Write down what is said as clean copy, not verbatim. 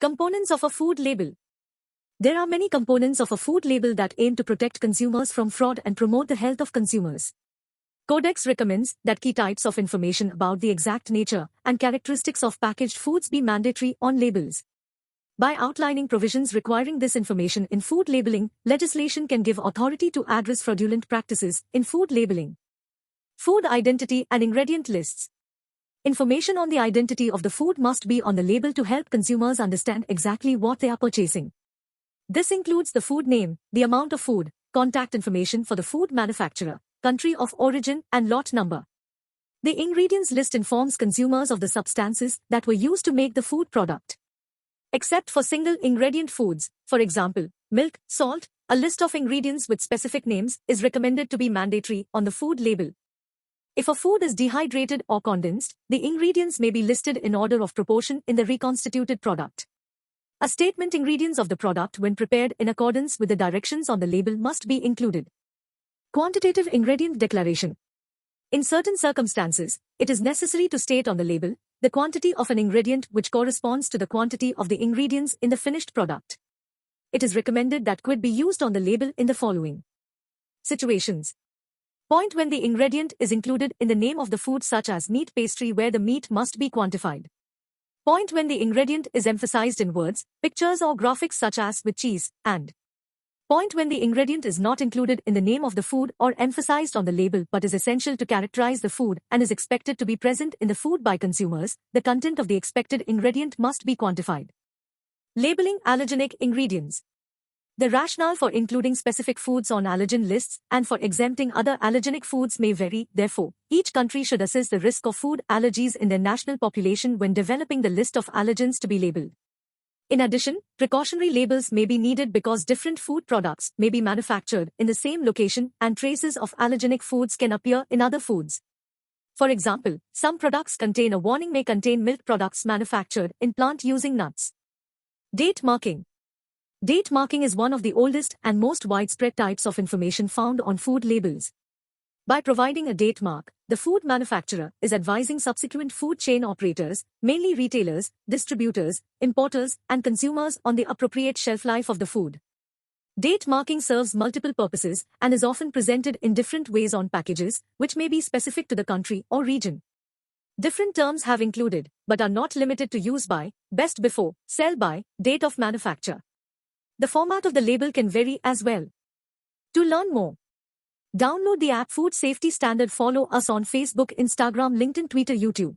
Components of a food label. There are many components of a food label that aim to protect consumers from fraud and promote the health of consumers. Codex recommends that key types of information about the exact nature and characteristics of packaged foods be mandatory on labels. By outlining provisions requiring this information in food labeling, legislation can give authority to address fraudulent practices in food labeling. Food identity and ingredient lists. Information on the identity of the food must be on the label to help consumers understand exactly what they are purchasing. This includes the food name, the amount of food, contact information for the food manufacturer, country of origin, and lot number. The ingredients list informs consumers of the substances that were used to make the food product. Except for single ingredient foods, for example, milk, salt, a list of ingredients with specific names is recommended to be mandatory on the food label. If a food is dehydrated or condensed, the ingredients may be listed in order of proportion in the reconstituted product. A statement ingredients of the product when prepared in accordance with the directions on the label must be included. Quantitative ingredient declaration. In certain circumstances, it is necessary to state on the label the quantity of an ingredient which corresponds to the quantity of the ingredients in the finished product. It is recommended that quid be used on the label in the following situations. Point when the ingredient is included in the name of the food, such as meat pastry, where the meat must be quantified. Point when the ingredient is emphasized in words, pictures or graphics such as with cheese, and. Point when the ingredient is not included in the name of the food or emphasized on the label but is essential to characterize the food and is expected to be present in the food by consumers, the content of the expected ingredient must be quantified. Labeling allergenic ingredients. The rationale for including specific foods on allergen lists and for exempting other allergenic foods may vary. Therefore, each country should assess the risk of food allergies in their national population when developing the list of allergens to be labeled. In addition, precautionary labels may be needed because different food products may be manufactured in the same location and traces of allergenic foods can appear in other foods. For example, some products contain a warning may contain milk products manufactured in plant using nuts. Date marking. Date marking is one of the oldest and most widespread types of information found on food labels. By providing a date mark, the food manufacturer is advising subsequent food chain operators, mainly retailers, distributors, importers, and consumers on the appropriate shelf life of the food. Date marking serves multiple purposes and is often presented in different ways on packages, which may be specific to the country or region. Different terms have included, but are not limited to use by, best before, sell by, date of manufacture. The format of the label can vary as well. To learn more, download the app Food Safety Standard. Follow us on Facebook, Instagram, LinkedIn, Twitter, YouTube.